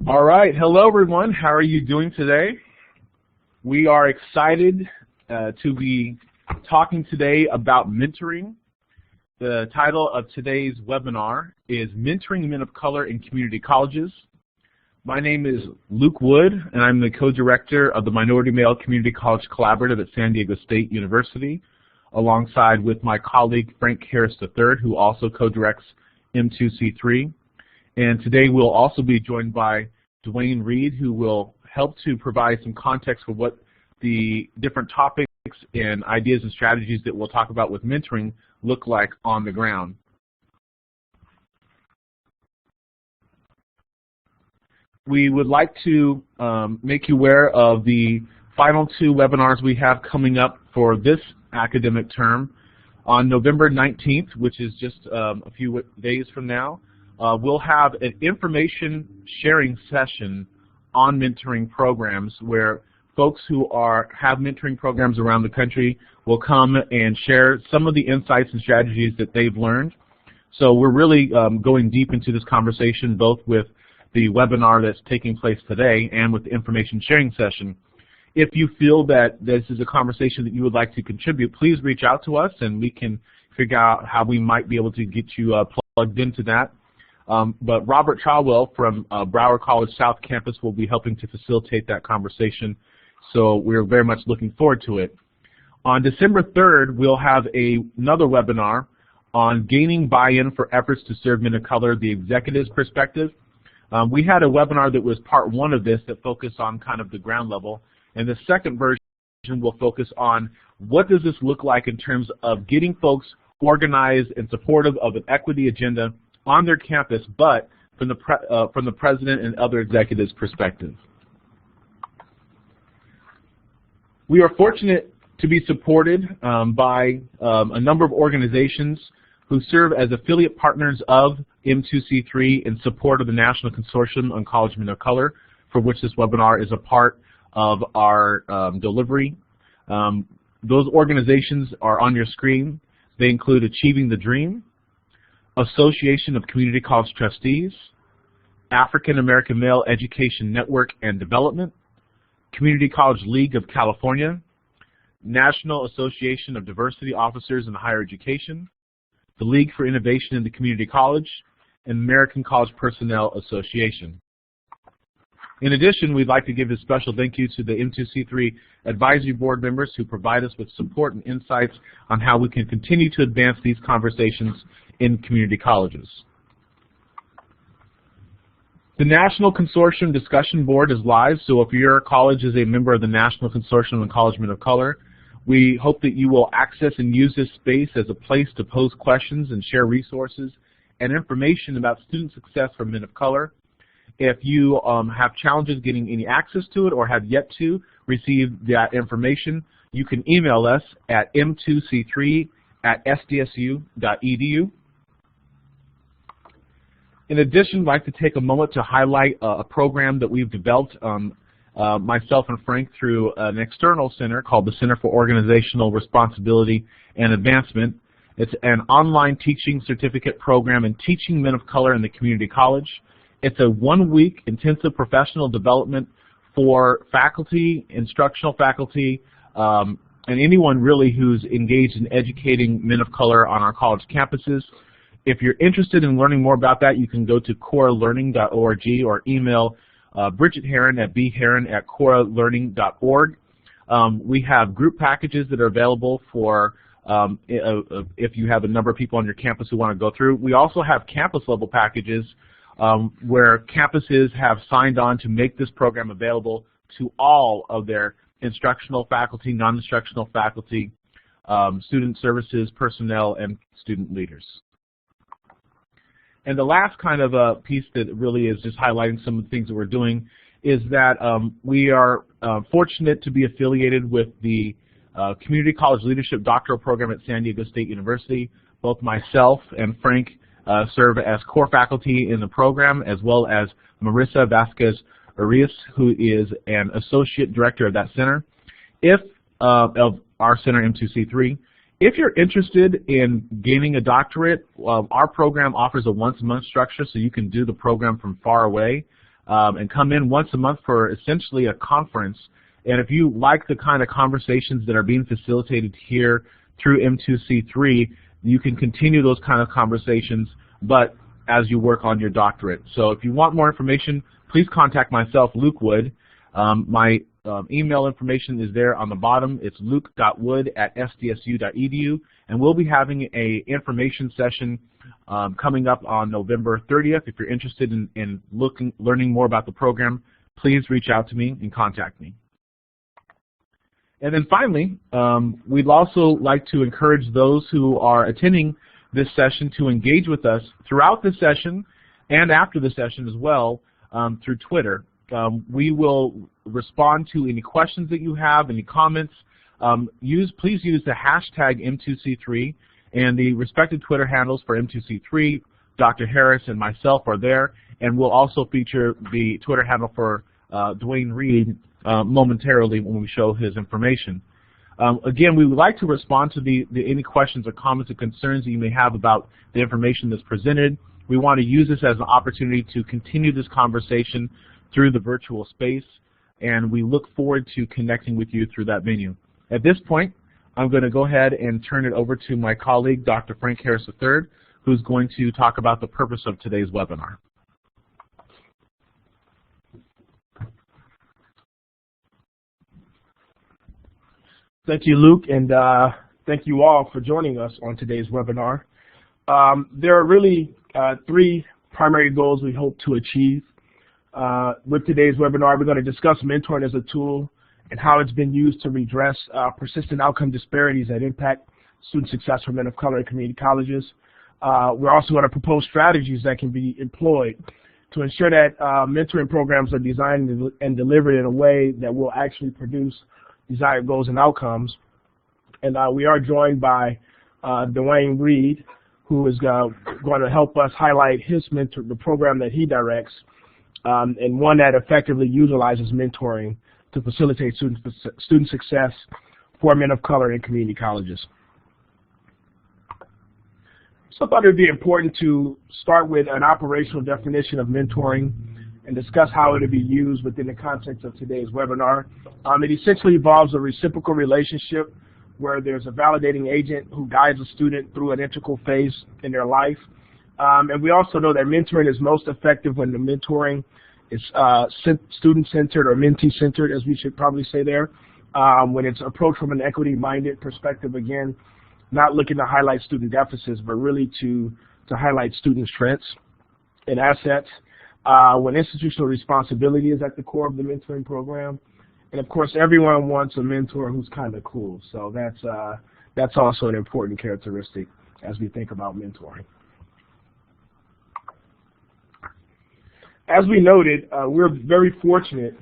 All right, hello everyone. How are you doing today? We are excited to be talking today about mentoring. The title of today's webinar is Mentoring Men of Color in Community Colleges. My name is Luke Wood, and I'm the co-director of the Minority Male Community College Collaborative at San Diego State University, alongside with my colleague Frank Harris III, who also co-directs M2C3. And today we'll also be joined by Dwayne Reed, who will help to provide some context for what the different topics and ideas and strategies that we'll talk about with mentoring look like on the ground. We would like to make you aware of the final two webinars we have coming up for this academic term. On November 19th, which is just a few days from now, we'll have an information sharing session on mentoring programs where folks who have mentoring programs around the country will come and share some of the insights and strategies that they've learned. So we're really going deep into this conversation, both with the webinar that's taking place today and with the information sharing session. If you feel that this is a conversation that you would like to contribute, please reach out to us and we can figure out how we might be able to get you plugged into that. But Robert Chilwell from Broward College South Campus will be helping to facilitate that conversation, so we're very much looking forward to it. On December 3rd, we'll have another webinar on gaining buy-in for efforts to serve men of color, the executive's perspective. We had a webinar that was part one of this that focused on kind of the ground level, and the second version will focus on what does this look like in terms of getting folks organized and supportive of an equity agenda on their campus, but from the president and other executives' perspective. We are fortunate to be supported by a number of organizations who serve as affiliate partners of M2C3 in support of the National Consortium on College Men of Color, for which this webinar is a part of our delivery. Those organizations are on your screen. They include Achieving the Dream, Association of Community College Trustees, African American Male Education Network and Development, Community College League of California, National Association of Diversity Officers in Higher Education, the League for Innovation in the Community College, and American College Personnel Association. In addition, we'd like to give a special thank you to the M2C3 advisory board members who provide us with support and insights on how we can continue to advance these conversations in community colleges. The National Consortium Discussion Board is live, so if your college is a member of the National Consortium on College Men of Color, we hope that you will access and use this space as a place to pose questions and share resources and information about student success for men of color. If you have challenges getting any access to it or have yet to receive that information, you can email us at m2c3@sdsu.edu. In addition, I'd like to take a moment to highlight a program that we've developed, myself and Frank, through an external center called the Center for Organizational Responsibility and Advancement. It's an online teaching certificate program in teaching men of color in the community college. It's a one-week intensive professional development for faculty, instructional faculty, and anyone really who's engaged in educating men of color on our college campuses. If you're interested in learning more about that, you can go to coralearning.org or email Bridget Heron at bheron@coralearning.org. We have group packages that are available for if you have a number of people on your campus who want to go through. We also have campus-level packages where campuses have signed on to make this program available to all of their instructional faculty, non-instructional faculty, student services, personnel, and student leaders. And the last kind of piece that really is just highlighting some of the things that we're doing is that we are fortunate to be affiliated with the Community College Leadership Doctoral Program at San Diego State University. Both myself and Frank serve as core faculty in the program, as well as Marissa Vasquez-Arias, who is an associate director of that center. Of our center, M2C3. If you're interested in gaining a doctorate, our program offers a once-a-month structure, so you can do the program from far away. and come in once a month for essentially a conference. And if you like the kind of conversations that are being facilitated here through M2C3, you can continue those kind of conversations, but as you work on your doctorate. So if you want more information, please contact myself, Luke Wood. My email information is there on the bottom. It's luke.wood@sdsu.edu, and we'll be having a information session coming up on November 30th. If you're interested in learning more about the program, please reach out to me and contact me. And then finally, we'd also like to encourage those who are attending this session to engage with us throughout the session and after the session as well through Twitter. We will respond to any questions that you have, any comments. Please use the hashtag M2C3, and the respective Twitter handles for M2C3, Dr. Harris and myself are there, and we'll also feature the Twitter handle for Dwayne Reed momentarily when we show his information. Again, we would like to respond to any questions or comments or concerns that you may have about the information that's presented. We want to use this as an opportunity to continue this conversation through the virtual space, and we look forward to connecting with you through that venue. At this point, I'm going to go ahead and turn it over to my colleague, Dr. Frank Harris III, who's going to talk about the purpose of today's webinar. Thank you, Luke, and thank you all for joining us on today's webinar. There are really three primary goals we hope to achieve. With today's webinar, we're going to discuss mentoring as a tool and how it's been used to redress persistent outcome disparities that impact student success for men of color in community colleges. We're also going to propose strategies that can be employed to ensure that mentoring programs are designed and delivered in a way that will actually produce desired goals and outcomes. And we are joined by Dwayne Reed, who is going to help us highlight the program that he directs, and one that effectively utilizes mentoring to facilitate student success for men of color in community colleges. So I thought it would be important to start with an operational definition of mentoring and discuss how it would be used within the context of today's webinar. It essentially involves a reciprocal relationship where there's a validating agent who guides a student through an integral phase in their life. And we also know that mentoring is most effective when the mentoring is student-centered or mentee-centered, as we should probably say there, when it's approached from an equity-minded perspective, again, not looking to highlight student deficits, but really to highlight student strengths and assets, when institutional responsibility is at the core of the mentoring program. And of course, everyone wants a mentor who's kind of cool, so that's also an important characteristic as we think about mentoring. As we noted, we're very fortunate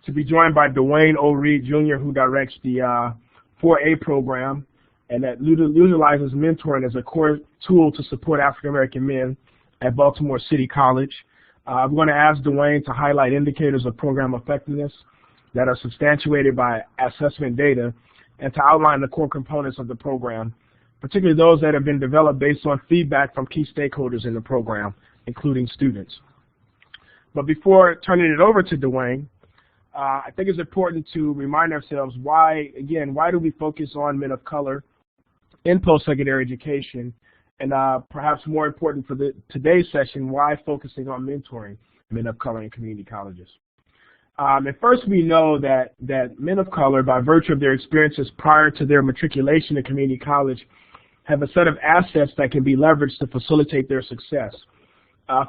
to be joined by Dwayne O. Reed, Jr., who directs the 4A program, and that utilizes mentoring as a core tool to support African American men at Baltimore City College. I'm going to ask Dwayne to highlight indicators of program effectiveness that are substantiated by assessment data, and to outline the core components of the program, particularly those that have been developed based on feedback from key stakeholders in the program, including students. But before turning it over to Dwayne, I think it's important to remind ourselves why do we focus on men of color in post-secondary education, and perhaps more important for today's session, why focusing on mentoring men of color in community colleges. At first, we know that men of color, by virtue of their experiences prior to their matriculation in community college, have a set of assets that can be leveraged to facilitate their success.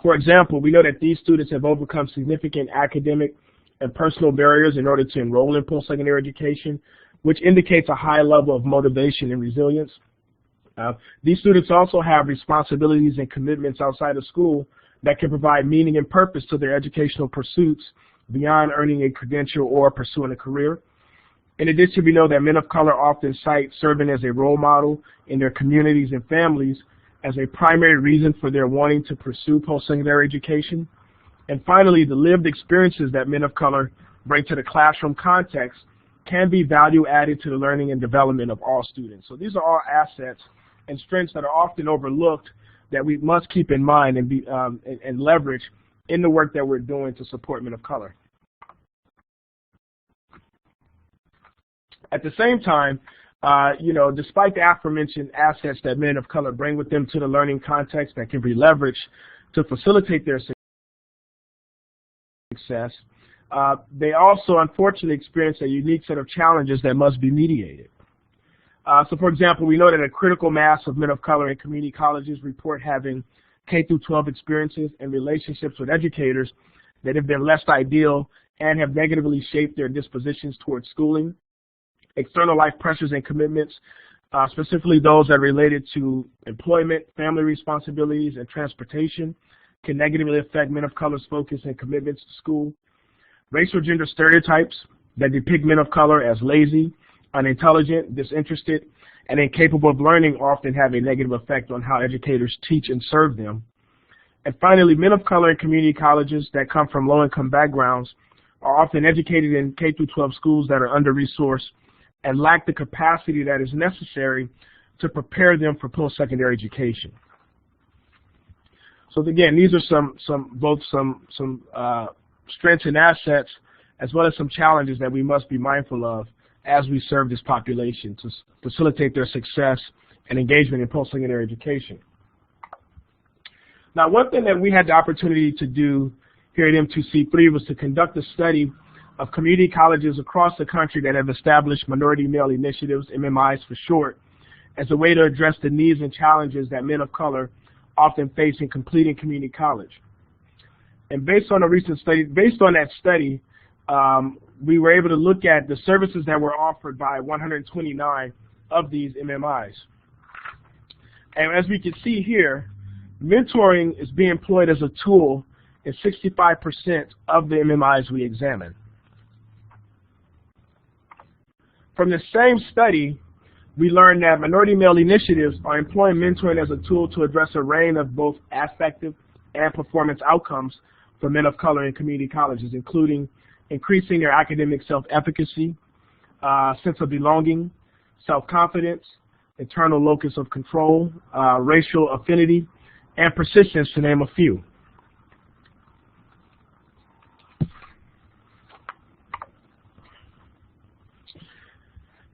For example, we know that these students have overcome significant academic and personal barriers in order to enroll in post-secondary education, which indicates a high level of motivation and resilience. These students also have responsibilities and commitments outside of school that can provide meaning and purpose to their educational pursuits beyond earning a credential or pursuing a career. In addition, we know that men of color often cite serving as a role model in their communities and families as a primary reason for their wanting to pursue post-secondary education. And finally, the lived experiences that men of color bring to the classroom context can be value added to the learning and development of all students. So these are all assets and strengths that are often overlooked that we must keep in mind and leverage in the work that we're doing to support men of color. At the same time, despite the aforementioned assets that men of color bring with them to the learning context that can be leveraged to facilitate their success, they also unfortunately experience a unique set of challenges that must be mediated. So for example, we know that a critical mass of men of color in community colleges report having K-12 experiences and relationships with educators that have been less ideal and have negatively shaped their dispositions towards schooling. External life pressures and commitments, specifically those that are related to employment, family responsibilities, and transportation, can negatively affect men of color's focus and commitments to school. Racial gender stereotypes that depict men of color as lazy, unintelligent, disinterested, and incapable of learning often have a negative effect on how educators teach and serve them. And finally, men of color in community colleges that come from low-income backgrounds are often educated in K-12 schools that are under-resourced and lack the capacity that is necessary to prepare them for post-secondary education. So again, these are both some strengths and assets, as well as some challenges that we must be mindful of as we serve this population to facilitate their success and engagement in post-secondary education. Now, one thing that we had the opportunity to do here at M2C3 was to conduct a study of community colleges across the country that have established minority male initiatives, MMIs for short, as a way to address the needs and challenges that men of color often face in completing community college. And based on that study, we were able to look at the services that were offered by 129 of these MMIs. And as we can see here, mentoring is being employed as a tool in 65% of the MMIs we examined. From the same study, we learned that minority male initiatives are employing mentoring as a tool to address a range of both affective and performance outcomes for men of color in community colleges, including increasing their academic self-efficacy, sense of belonging, self-confidence, internal locus of control, racial affinity, and persistence, to name a few.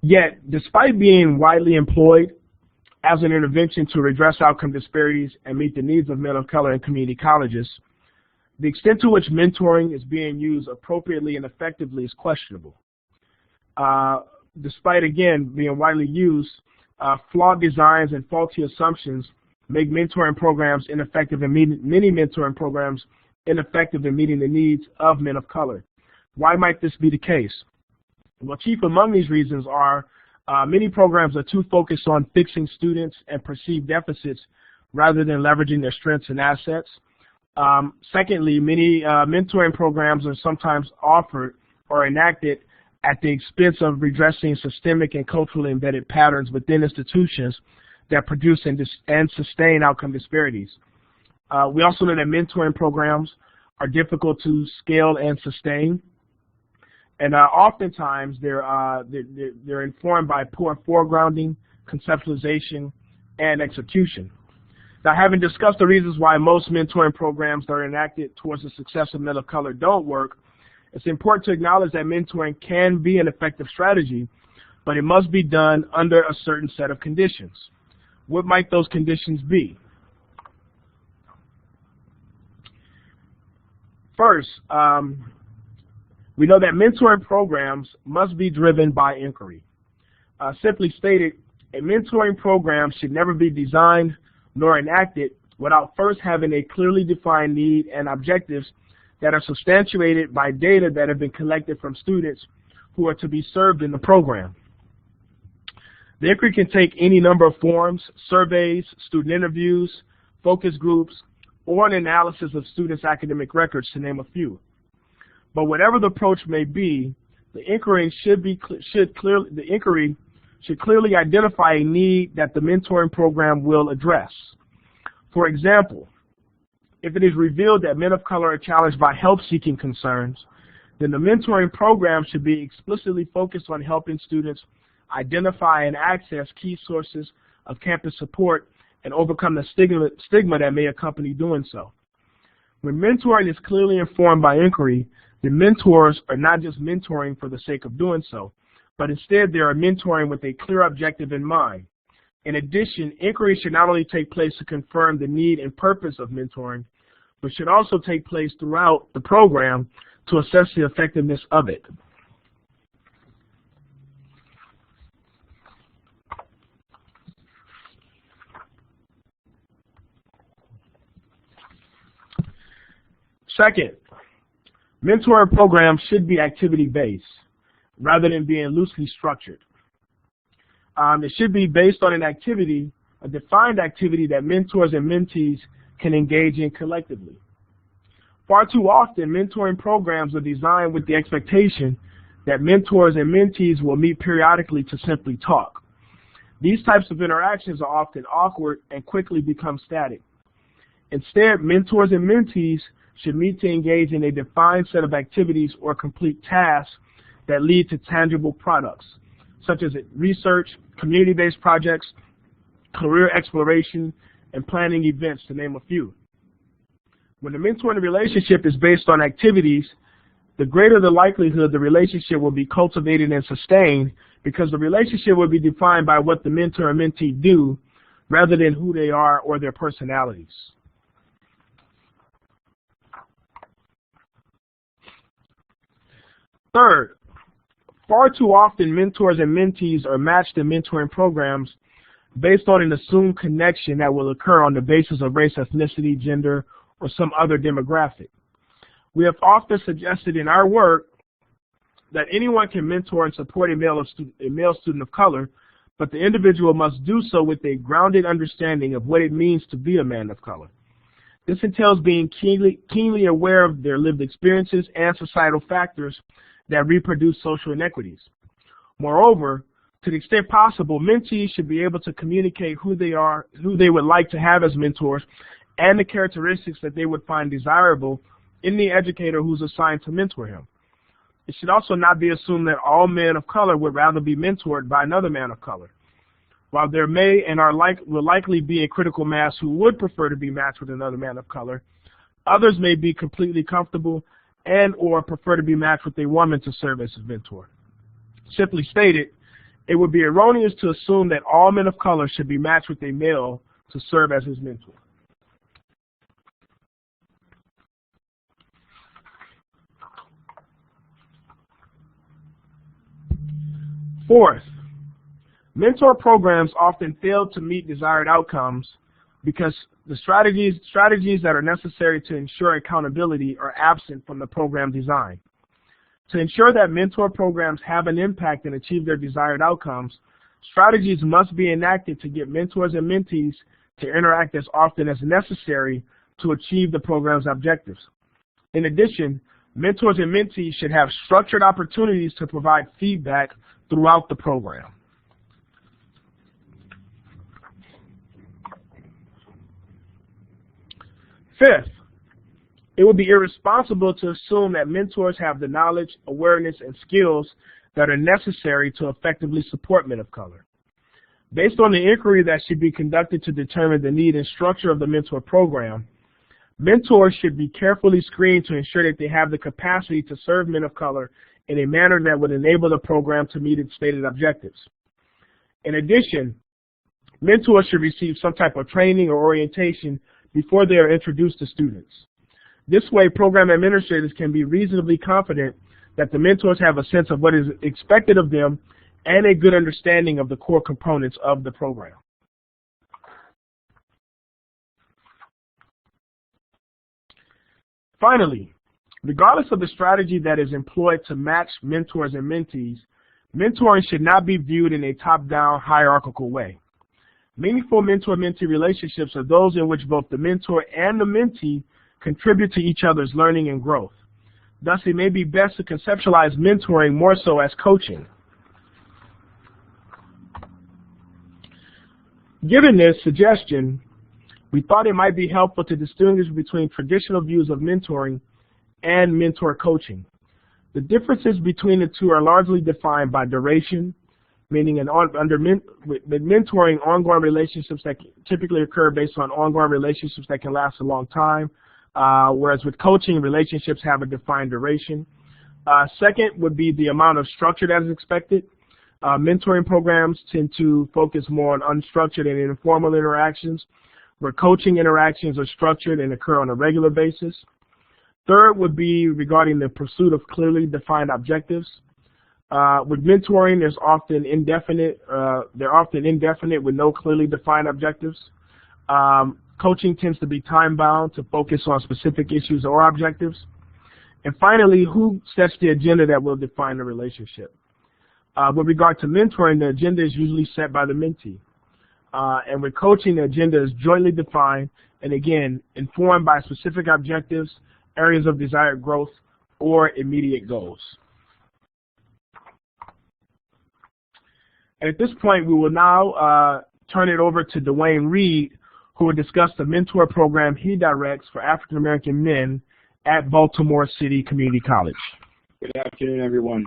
Yet, despite being widely employed as an intervention to redress outcome disparities and meet the needs of men of color in community colleges, the extent to which mentoring is being used appropriately and effectively is questionable. Despite, again, being widely used, flawed designs and faulty assumptions make mentoring programs ineffective and many mentoring programs ineffective in meeting the needs of men of color. Why might this be the case? Well, chief among these reasons are many programs are too focused on fixing students and perceived deficits rather than leveraging their strengths and assets. Secondly, many mentoring programs are sometimes offered or enacted at the expense of redressing systemic and culturally embedded patterns within institutions that produce and sustain outcome disparities. We also know that mentoring programs are difficult to scale and sustain. And oftentimes they're informed by poor foregrounding, conceptualization, and execution. Now, having discussed the reasons why most mentoring programs that are enacted towards the success of men of color don't work, it's important to acknowledge that mentoring can be an effective strategy, but it must be done under a certain set of conditions. What might those conditions be? First, we know that mentoring programs must be driven by inquiry. Simply stated, a mentoring program should never be designed nor enacted without first having a clearly defined need and objectives that are substantiated by data that have been collected from students who are to be served in the program. The inquiry can take any number of forms: surveys, student interviews, focus groups, or an analysis of students' academic records, to name a few. But whatever the approach may be, the inquiry should clearly identify a need that the mentoring program will address. For example, if it is revealed that men of color are challenged by health-seeking concerns, then the mentoring program should be explicitly focused on helping students identify and access key sources of campus support and overcome the stigma that may accompany doing so. When mentoring is clearly informed by inquiry, the mentors are not just mentoring for the sake of doing so, but instead they are mentoring with a clear objective in mind. In addition, inquiry should not only take place to confirm the need and purpose of mentoring, but should also take place throughout the program to assess the effectiveness of it. Second, mentoring programs should be activity-based rather than being loosely structured. It should be based on an activity, a defined activity that mentors and mentees can engage in collectively. Far too often, mentoring programs are designed with the expectation that mentors and mentees will meet periodically to simply talk. These types of interactions are often awkward and quickly become static. Instead, mentors and mentees should meet to engage in a defined set of activities or complete tasks that lead to tangible products, such as research, community-based projects, career exploration, and planning events, to name a few. When the mentoring relationship is based on activities, the greater the likelihood the relationship will be cultivated and sustained, because the relationship will be defined by what the mentor and mentee do rather than who they are or their personalities. Third, far too often mentors and mentees are matched in mentoring programs based on an assumed connection that will occur on the basis of race, ethnicity, gender, or some other demographic. We have often suggested in our work that anyone can mentor and support a male student of color, but the individual must do so with a grounded understanding of what it means to be a man of color. This entails being keenly aware of their lived experiences and societal factors that reproduce social inequities. Moreover, to the extent possible, mentees should be able to communicate who they are, who they would like to have as mentors, and the characteristics that they would find desirable in the educator who's assigned to mentor him. It should also not be assumed that all men of color would rather be mentored by another man of color. While there may and will likely be a critical mass who would prefer to be matched with another man of color, others may be completely comfortable and or prefer to be matched with a woman to serve as his mentor. Simply stated, it would be erroneous to assume that all men of color should be matched with a male to serve as his mentor. Fourth, mentor programs often fail to meet desired outcomes because the strategies that are necessary to ensure accountability are absent from the program design. To ensure that mentor programs have an impact and achieve their desired outcomes, strategies must be enacted to get mentors and mentees to interact as often as necessary to achieve the program's objectives. In addition, mentors and mentees should have structured opportunities to provide feedback throughout the program. Fifth, it would be irresponsible to assume that mentors have the knowledge, awareness, and skills that are necessary to effectively support men of color. Based on the inquiry that should be conducted to determine the need and structure of the mentor program, mentors should be carefully screened to ensure that they have the capacity to serve men of color in a manner that would enable the program to meet its stated objectives. In addition, mentors should receive some type of training or orientation before they are introduced to students. This way, program administrators can be reasonably confident that the mentors have a sense of what is expected of them and a good understanding of the core components of the program. Finally, regardless of the strategy that is employed to match mentors and mentees, mentoring should not be viewed in a top-down hierarchical way. Meaningful mentor-mentee relationships are those in which both the mentor and the mentee contribute to each other's learning and growth. Thus, it may be best to conceptualize mentoring more so as coaching. Given this suggestion, we thought it might be helpful to distinguish between traditional views of mentoring and mentor coaching. The differences between the two are largely defined by duration, meaning with mentoring, ongoing relationships that typically occur based on ongoing relationships that can last a long time, whereas with coaching, relationships have a defined duration. Second would be the amount of structure that is expected. Mentoring programs tend to focus more on unstructured and informal interactions, where coaching interactions are structured and occur on a regular basis. Third would be regarding the pursuit of clearly defined objectives. With mentoring, they're often indefinite with no clearly defined objectives. Coaching tends to be time-bound to focus on specific issues or objectives. And finally, who sets the agenda that will define the relationship? With regard to mentoring, the agenda is usually set by the mentee. And with coaching, the agenda is jointly defined and, again, informed by specific objectives, areas of desired growth, or immediate goals. And at this point, we will now turn it over to Dwayne Reed, who will discuss the mentor program he directs for African American men at Baltimore City Community College. Good afternoon, everyone.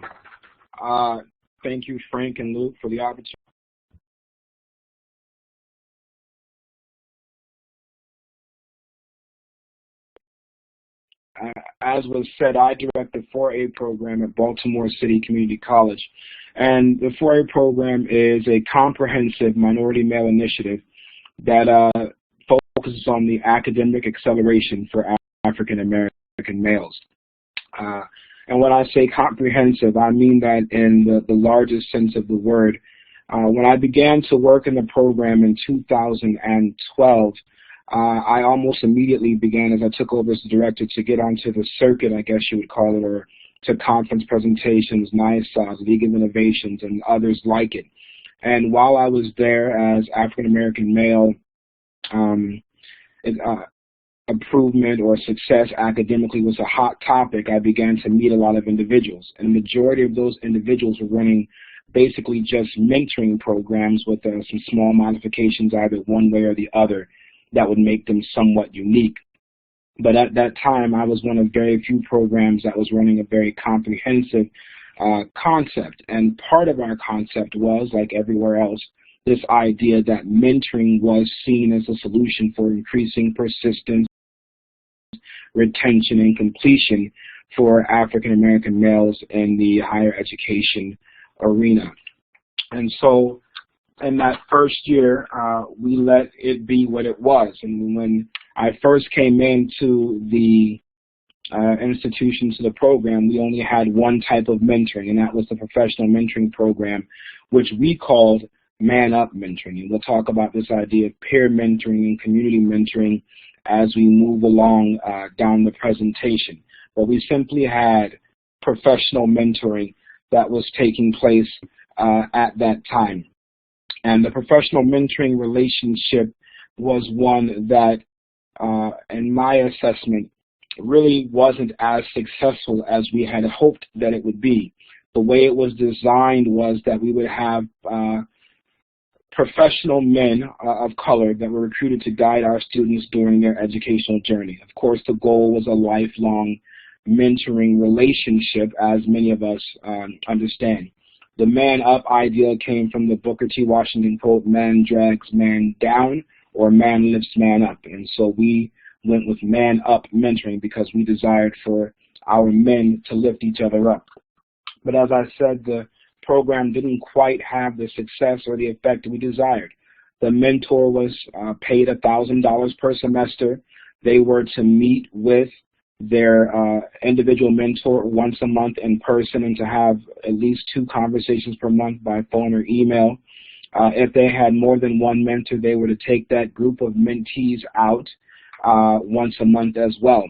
Thank you, Frank and Luke, for the opportunity. As was said, I direct the 4A program at Baltimore City Community College. And the 4A program is a comprehensive minority male initiative that focuses on the academic acceleration for African American males. And when I say comprehensive, I mean that in the largest sense of the word. When I began to work in the program in 2012, I almost immediately began, as I took over as the director, to get onto the circuit, I guess you would call it, or to conference presentations, NISAs, League of Innovations, and others like it. And while I was there as African American male, improvement or success academically was a hot topic, I began to meet a lot of individuals. And the majority of those individuals were running basically just mentoring programs with some small modifications either one way or the other that would make them somewhat unique. But at that time, I was one of very few programs that was running a very comprehensive concept. And part of our concept was, like everywhere else, this idea that mentoring was seen as a solution for increasing persistence, retention, and completion for African American males in the higher education arena. And so in that first year, we let it be what it was. And when I first came into the institution, to the program, we only had one type of mentoring, and that was the professional mentoring program, which we called Man Up Mentoring. And we'll talk about this idea of peer mentoring and community mentoring as we move along down the presentation. But we simply had professional mentoring that was taking place at that time. And the professional mentoring relationship was one that, in my assessment, really wasn't as successful as we had hoped that it would be. The way it was designed was that we would have professional men of color that were recruited to guide our students during their educational journey. Of course, the goal was a lifelong mentoring relationship, as many of us understand. The man up idea came from the Booker T. Washington quote, "Man drags man down," or "man lifts man up." And so we went with Man Up Mentoring because we desired for our men to lift each other up. But as I said, the program didn't quite have the success or the effect we desired. The mentor was paid $1,000 per semester. They were to meet with their individual mentor once a month in person and to have at least 2 conversations per month by phone or email. If they had more than one mentor, they were to take that group of mentees out once a month as well.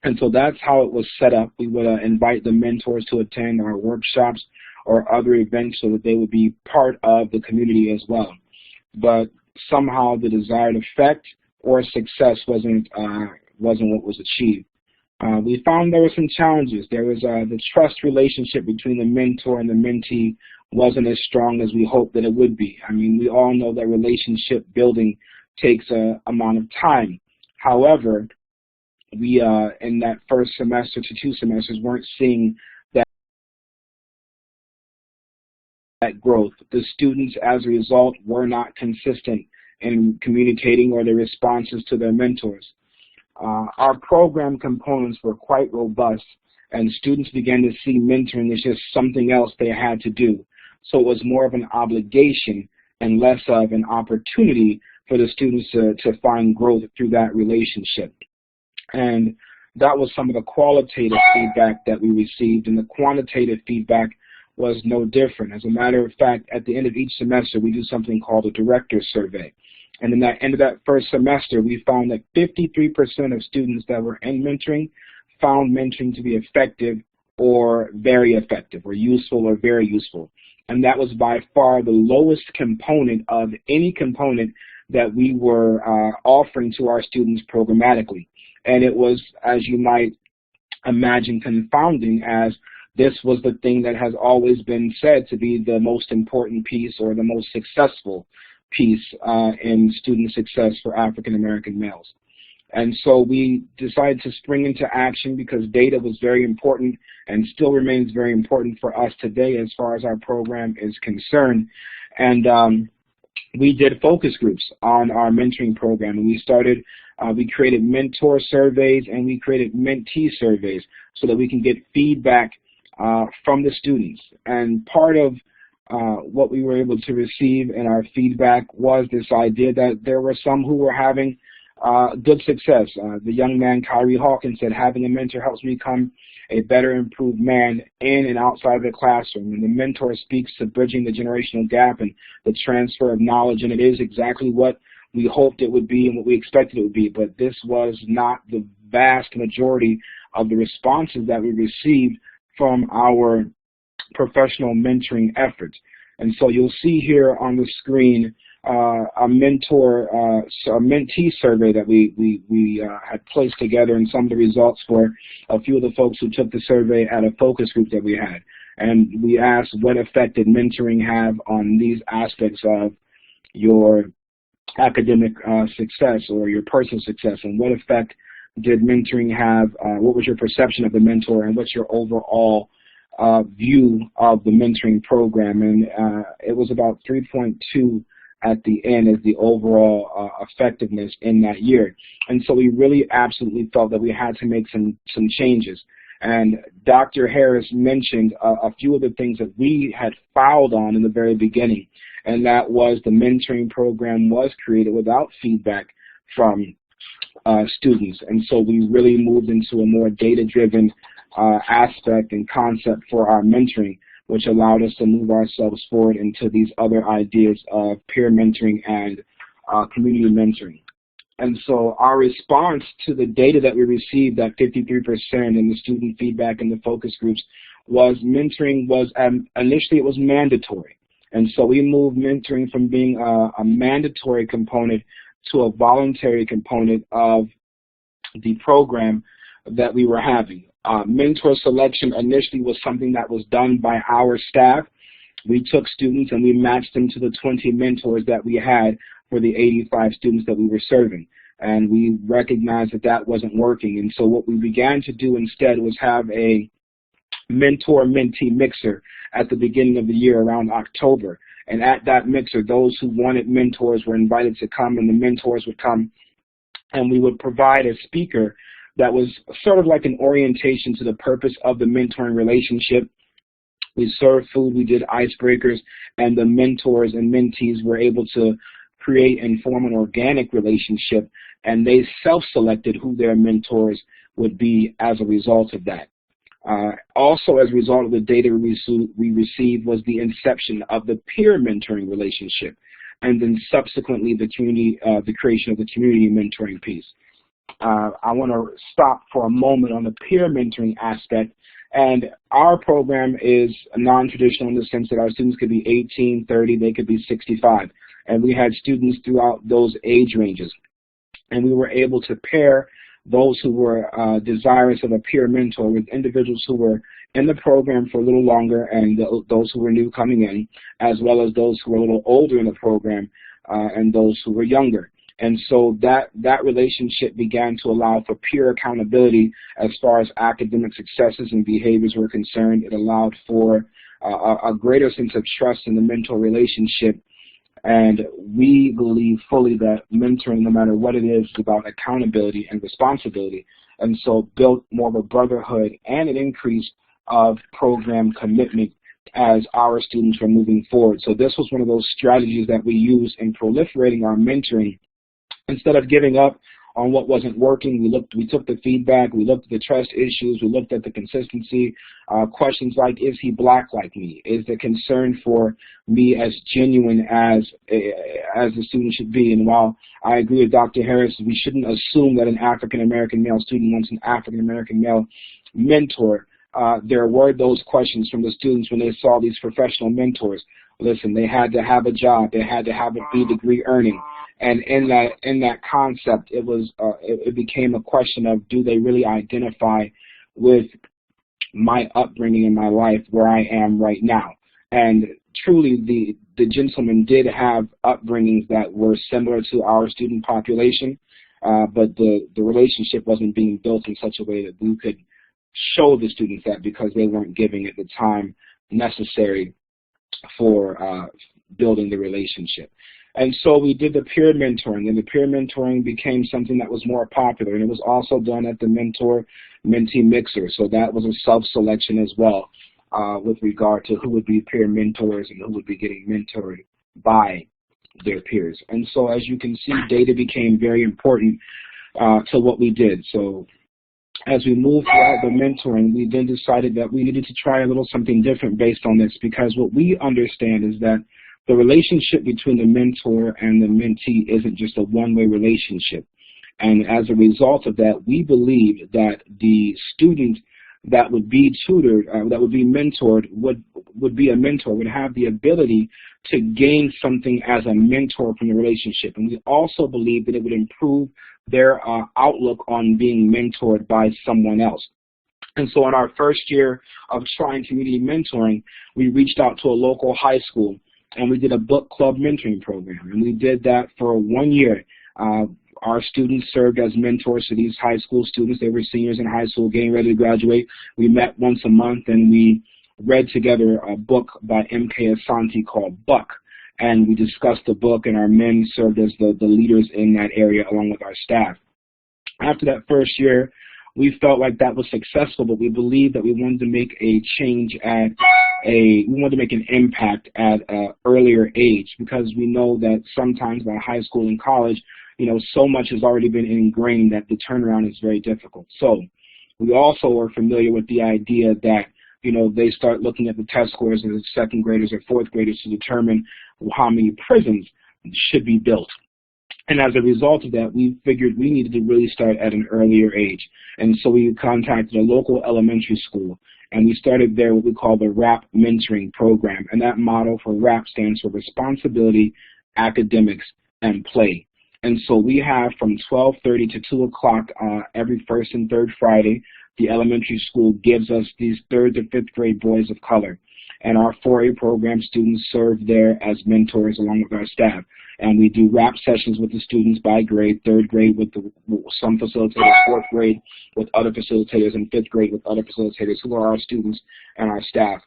And so that's how it was set up. We would invite the mentors to attend our workshops or other events so that they would be part of the community as well. But somehow the desired effect or success wasn't what was achieved. We found there were some challenges. There was the trust relationship between the mentor and the mentee wasn't as strong as we hoped that it would be. I mean, we all know that relationship building takes an amount of time. However, we in that first semester to 2 semesters weren't seeing that growth. The students, as a result, were not consistent in communicating or their responses to their mentors. our program components were quite robust, and students began to see mentoring as just something else they had to do. So it was more of an obligation and less of an opportunity for the students to find growth through that relationship. And that was some of the qualitative feedback that we received, and the quantitative feedback was no different. As a matter of fact, at the end of each semester, we do something called a director's survey. And in that end of that first semester, we found that 53% of students that were in mentoring found mentoring to be effective or very effective, or useful or very useful. And that was by far the lowest component of any component that we were offering to our students programmatically. And it was, as you might imagine, confounding, as this was the thing that has always been said to be the most important piece or the most successful piece in student success for African American males. And so we decided to spring into action because data was very important and still remains very important for us today as far as our program is concerned. And we did focus groups on our mentoring program. And we created mentor surveys and we created mentee surveys so that we can get feedback from the students. And part of what we were able to receive in our feedback was this idea that there were some who were having good success. The young man, Kyrie Hawkins, said, having a mentor helps me become a better, improved man in and outside the classroom. And the mentor speaks to bridging the generational gap and the transfer of knowledge, and it is exactly what we hoped it would be and what we expected it would be. But this was not the vast majority of the responses that we received from our professional mentoring efforts. And so you'll see here on the screen a mentee survey that we had placed together, and some of the results for a few of the folks who took the survey at a focus group that we had. And we asked, what effect did mentoring have on these aspects of your academic success or your personal success, and what effect did mentoring have, what was your perception of the mentor, and what's your overall view of the mentoring program? And it was about 3.2 at the end as the overall effectiveness in that year. And so we really absolutely felt that we had to make some changes. And Dr. Harris mentioned a few of the things that we had fouled on in the very beginning, and that was the mentoring program was created without feedback from students. And so we really moved into a more data-driven aspect and concept for our mentoring, which allowed us to move ourselves forward into these other ideas of peer mentoring and community mentoring. And so our response to the data that we received, that 53% in the student feedback and the focus groups, was mentoring was, initially it was mandatory. And so we moved mentoring from being a mandatory component to a voluntary component of the program that we were having. Mentor selection initially was something that was done by our staff. We took students and we matched them to the 20 mentors that we had for the 85 students that we were serving. And we recognized that that wasn't working. And so what we began to do instead was have a mentor-mentee mixer at the beginning of the year around October. And at that mixer, those who wanted mentors were invited to come, and the mentors would come, and we would provide a speaker that was sort of like an orientation to the purpose of the mentoring relationship. We served food, we did icebreakers, and the mentors and mentees were able to create and form an organic relationship, and they self-selected who their mentors would be as a result of that. Also, as a result of the data we received was the inception of the peer mentoring relationship, and then subsequently the creation of the community mentoring piece. I want to stop for a moment on the peer mentoring aspect. And our program is non-traditional in the sense that our students could be 18, 30, they could be 65. And we had students throughout those age ranges. And we were able to pair those who were desirous of a peer mentor with individuals who were in the program for a little longer and those who were new coming in, as well as those who were a little older in the program and those who were younger. And so that relationship began to allow for peer accountability as far as academic successes and behaviors were concerned. It allowed for a greater sense of trust in the mentor relationship And we believe fully that mentoring, no matter what it is about accountability and responsibility. And so built more of a brotherhood and an increase of program commitment as our students were moving forward. So this was one of those strategies that we used in proliferating our mentoring. Instead of giving up on what wasn't working, we took the feedback, we looked at the trust issues, we looked at the consistency, questions like, is he black like me? Is the concern for me as genuine as the student should be? And while I agree with Dr. Harris, we shouldn't assume that an African-American male student wants an African-American male mentor. There were those questions from the students when they saw these professional mentors. Listen, they had to have a job, they had to have a B-degree earning. And in that concept, it became a question of, do they really identify with my upbringing in my life where I am right now? And truly, the gentlemen did have upbringings that were similar to our student population, but the relationship wasn't being built in such a way that we could show the students that, because they weren't giving it the time necessary for building the relationship. And so we did the peer mentoring, and the peer mentoring became something that was more popular, and it was also done at the mentor-mentee mixer. So that was a self-selection as well with regard to who would be peer mentors and who would be getting mentored by their peers. And so as you can see, data became very important to what we did. So as we moved throughout the mentoring, we then decided that we needed to try a little something different based on this, because what we understand is that the relationship between the mentor and the mentee isn't just a one-way relationship. And as a result of that, we believe that the student that would be tutored, that would be mentored, would be a mentor, would have the ability to gain something as a mentor from the relationship. And we also believe that it would improve their outlook on being mentored by someone else. And so in our first year of trying community mentoring, we reached out to a local high school, and we did a book club mentoring program. And we did that for 1 year. Our students served as mentors to these high school students. They were seniors in high school getting ready to graduate. We met once a month, and we read together a book by M.K. Asante called Buck. And we discussed the book, and our men served as the leaders in that area along with our staff. After that first year, we felt like that was successful, but we believed that we wanted to make a change we wanted to make an impact at an earlier age, because we know that sometimes by high school and college, so much has already been ingrained that the turnaround is very difficult. So we also are familiar with the idea that, they start looking at the test scores of the second graders or fourth graders to determine how many prisons should be built. And as a result of that, we figured we needed to really start at an earlier age. And so we contacted a local elementary school, and we started there what we call the RAP mentoring program. And that motto for RAP stands for responsibility, academics, and play. And so we have from 12:30 to 2 o'clock every first and third Friday, the elementary school gives us these 3rd to 5th grade boys of color. And our 4A program students serve there as mentors along with our staff. And we do rap sessions with the students by grade, 3rd grade with some facilitators, 4th grade with other facilitators, and 5th grade with other facilitators who are our students and our staff.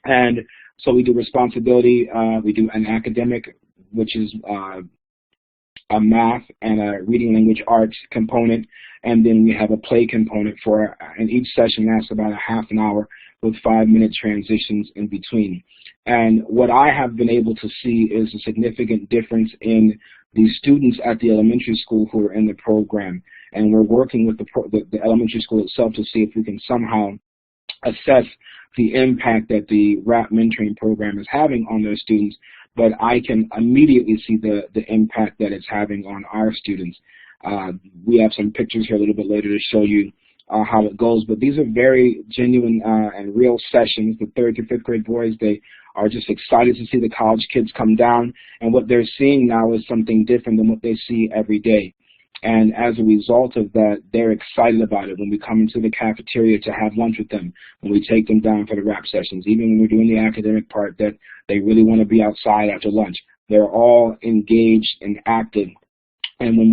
And so we do responsibility, we do an academic, which is a math and a reading language arts component, and then we have a play component and each session lasts about a half an hour with 5-minute transitions in between. And what I have been able to see is a significant difference in the students at the elementary school who are in the program. And we're working with the elementary school itself to see if we can somehow assess the impact that the RAP mentoring program is having on those students. But I can immediately see the impact that it's having on our students. We have some pictures here a little bit later to show you how it goes, but these are very genuine and real sessions. The 3rd to 5th grade boys, they are just excited to see the college kids come down, and what they're seeing now is something different than what they see every day. And as a result of that, they're excited about it when we come into the cafeteria to have lunch with them, when we take them down for the rap sessions, even when we're doing the academic part, that they really want to be outside after lunch. They're all engaged and active. And when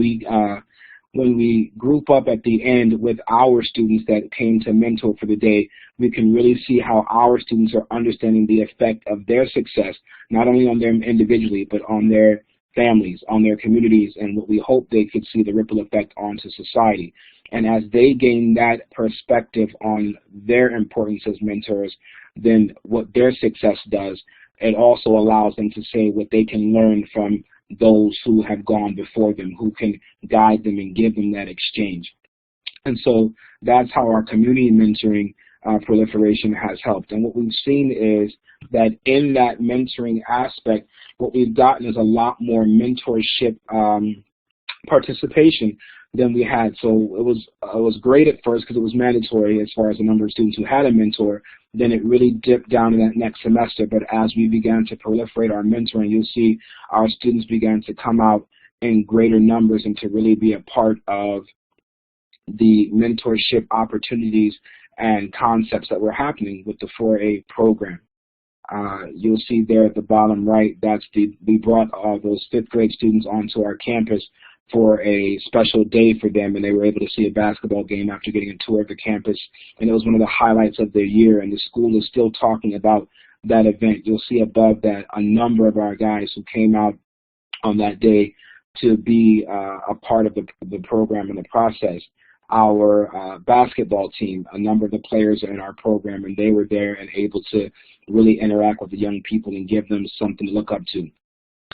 when we group up at the end with our students that came to mentor for the day, we can really see how our students are understanding the effect of their success, not only on them individually, but on their families, on their communities, and what we hope they could see the ripple effect onto society. And as they gain that perspective on their importance as mentors, then what their success does, it also allows them to say what they can learn from those who have gone before them, who can guide them and give them that exchange. And so that's how our community mentoring proliferation has helped. And what we've seen is that in that mentoring aspect, what we've gotten is a lot more mentorship participation than we had. So it was great at first because it was mandatory as far as the number of students who had a mentor. Then it really dipped down in that next semester. But as we began to proliferate our mentoring, you'll see our students began to come out in greater numbers and to really be a part of the mentorship opportunities and concepts that were happening with the 4A program. You'll see there at the bottom right, we brought those 5th grade students onto our campus for a special day for them, and they were able to see a basketball game after getting a tour of the campus, and it was one of the highlights of their year, and the school is still talking about that event. You'll see above that a number of our guys who came out on that day to be a part of the program and the process. Our basketball team, a number of the players are in our program, and they were there and able to really interact with the young people and give them something to look up to.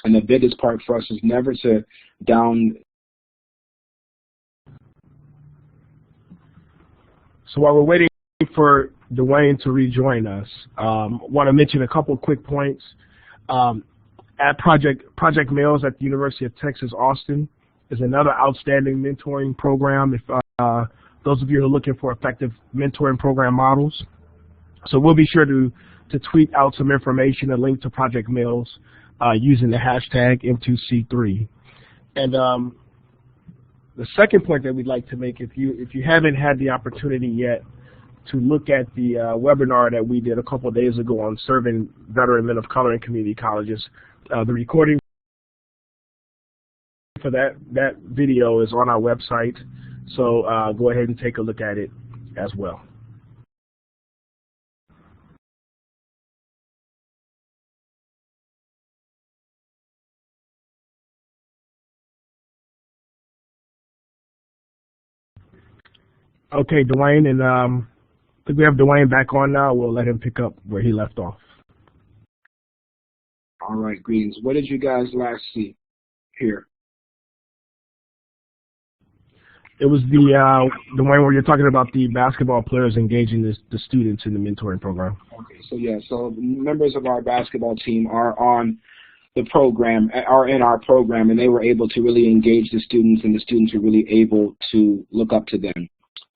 And the biggest part for us is never to down. So while we're waiting for Dwayne to rejoin us, want to mention a couple quick points. At Project Mills at the University of Texas, Austin is another outstanding mentoring program. If those of you who are looking for effective mentoring program models, so we'll be sure to tweet out some information, a link to Project Mills, using the hashtag M2C3. And the second point that we'd like to make, if you haven't had the opportunity yet to look at the webinar that we did a couple of days ago on serving veteran men of color in community colleges, the recording for that video is on our website, so go ahead and take a look at it as well. Okay, Dwayne, and I think we have Dwayne back on now. We'll let him pick up where he left off. All right, greetings. What did you guys last see here? It was the Dwayne, where you're talking about the basketball players engaging the students in the mentoring program. Okay, so yeah, so members of our basketball team are on the program, are in our program, and they were able to really engage the students, and the students were really able to look up to them.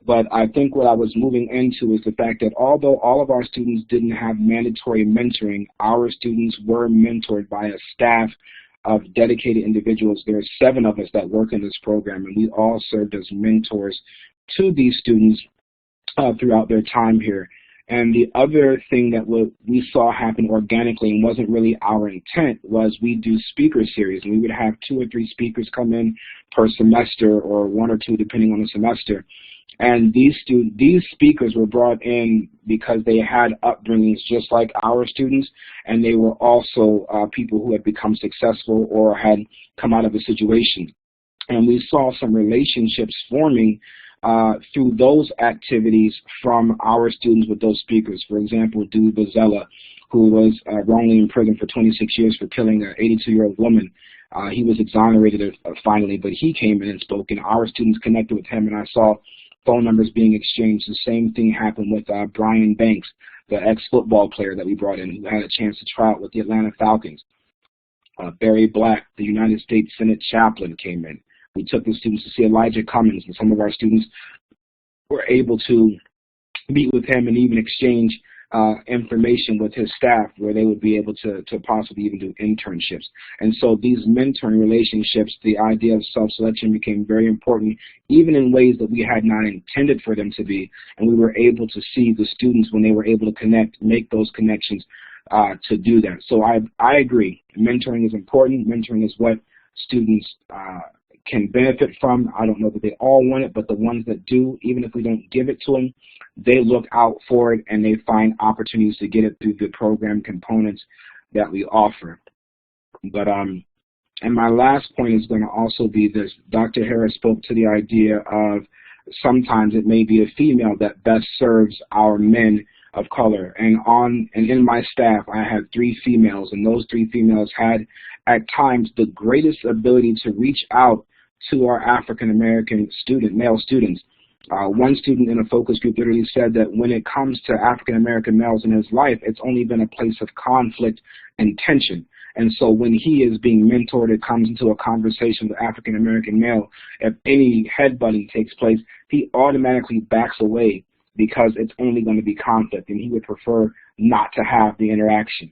But I think what I was moving into is the fact that although all of our students didn't have mandatory mentoring, our students were mentored by a staff of dedicated individuals. There are 7 of us that work in this program, and we all served as mentors to these students throughout their time here. And the other thing that we saw happen organically and wasn't really our intent was we do speaker series, and we would have 2 or 3 speakers come in per semester, or 1 or 2 depending on the semester. And these speakers were brought in because they had upbringings just like our students, and they were also people who had become successful or had come out of a situation. And we saw some relationships forming through those activities from our students with those speakers. For example, Dude Bozzella, who was wrongly imprisoned for 26 years for killing an 82-year-old woman. He was exonerated finally, but he came in and spoke, and our students connected with him, and I saw phone numbers being exchanged. The same thing happened with Brian Banks, the ex-football player that we brought in, who had a chance to try out with the Atlanta Falcons. Barry Black, the United States Senate chaplain, came in. We took the students to see Elijah Cummings, and some of our students were able to meet with him and even exchange information with his staff, where they would be able to possibly even do internships. And so these mentoring relationships, the idea of self-selection became very important, even in ways that we had not intended for them to be. And we were able to see the students, when they were able to connect, make those connections to do that. So I agree. Mentoring is important. Mentoring is what students can benefit from. I don't know that they all want it, but the ones that do, even if we don't give it to them, they look out for it and they find opportunities to get it through the program components that we offer. But and my last point is going to also be this. Dr. Harris spoke to the idea of sometimes it may be a female that best serves our men of color. And in my staff, I had 3 females, and those 3 females had at times the greatest ability to reach out to our African American male students. One student in a focus group literally said that when it comes to African American males in his life, it's only been a place of conflict and tension. And so when he is being mentored, it comes into a conversation with African American male, if any headbutting takes place, he automatically backs away because it's only going to be conflict, and he would prefer not to have the interaction.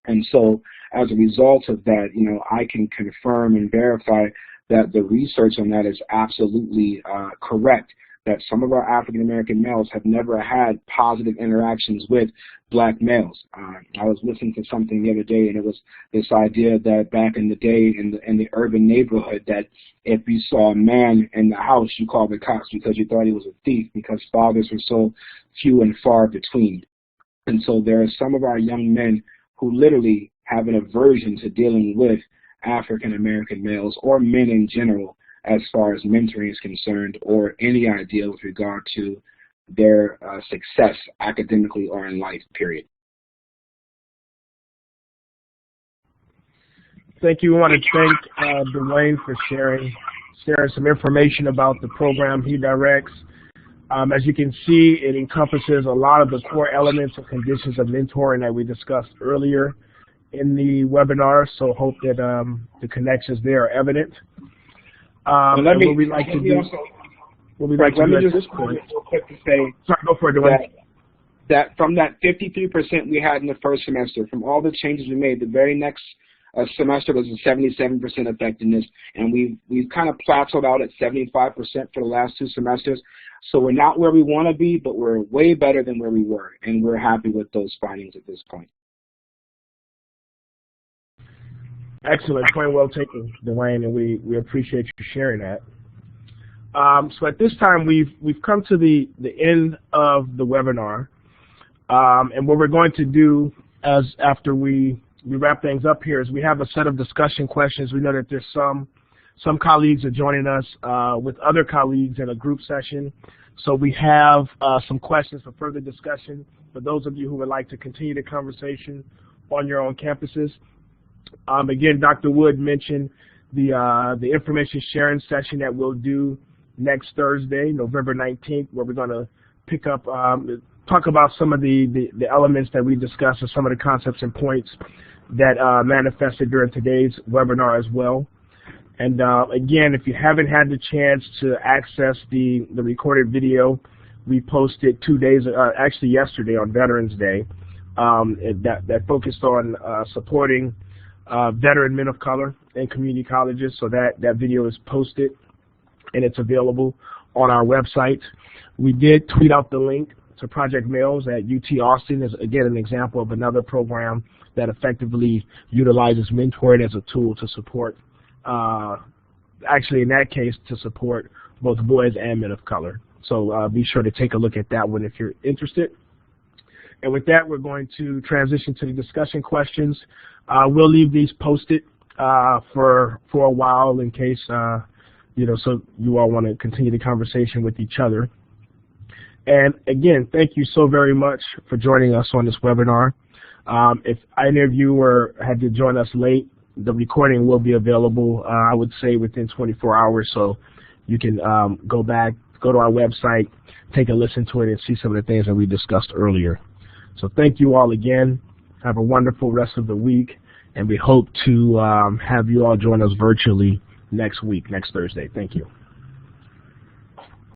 And so as a result of that, I can confirm and verify that the research on that is absolutely correct, that some of our African American males have never had positive interactions with black males. I was listening to something the other day, and it was this idea that back in the day in the urban neighborhood, that if you saw a man in the house, you called the cops because you thought he was a thief, because fathers were so few and far between. And so there are some of our young men who literally have an aversion to dealing with African American males or men in general, as far as mentoring is concerned, or any idea with regard to their success academically or in life, period. Thank you. We want to thank Dwayne for sharing some information about the program he directs. As you can see, it encompasses a lot of the core elements and conditions of mentoring that we discussed earlier in the webinar, so hope that the connections there are evident. What we'd like to do at this point, real quick to say, sorry, go for it, Dwayne. That from that 53% we had in the first semester, from all the changes we made, the very next semester was a 77% effectiveness, and we've kind of plateaued out at 75% for the last 2 semesters. So we're not where we want to be, but we're way better than where we were, and we're happy with those findings at this point. Excellent. Point well taken, Dwayne, and we appreciate you sharing that. So at this time, we've come to the end of the webinar, and what we're going to do after we wrap things up here is we have a set of discussion questions. We know that there's some colleagues are joining us with other colleagues in a group session, so we have some questions for further discussion for those of you who would like to continue the conversation on your own campuses. Again, Dr. Wood mentioned the information sharing session that we'll do next Thursday, November 19th, where we're going to pick up, talk about some of the elements that we discussed and some of the concepts and points that manifested during today's webinar as well. And again, if you haven't had the chance to access the recorded video, we posted 2 days, actually yesterday on Veterans Day, that focused on supporting veteran men of color in community colleges. So that video is posted and it's available on our website. We did tweet out the link to Project Males at UT Austin as, again, an example of another program that effectively utilizes mentoring as a tool to support, actually in that case, to support both boys and men of color. So be sure to take a look at that one if you're interested. And with that, we're going to transition to the discussion questions. We'll leave these posted for a while in case, so you all want to continue the conversation with each other. And again, thank you so very much for joining us on this webinar. If any of you had to join us late, the recording will be available, I would say, within 24 hours. So you can go back, go to our website, take a listen to it, and see some of the things that we discussed earlier. So thank you all again. Have a wonderful rest of the week, and we hope to have you all join us virtually next week, next Thursday. Thank you.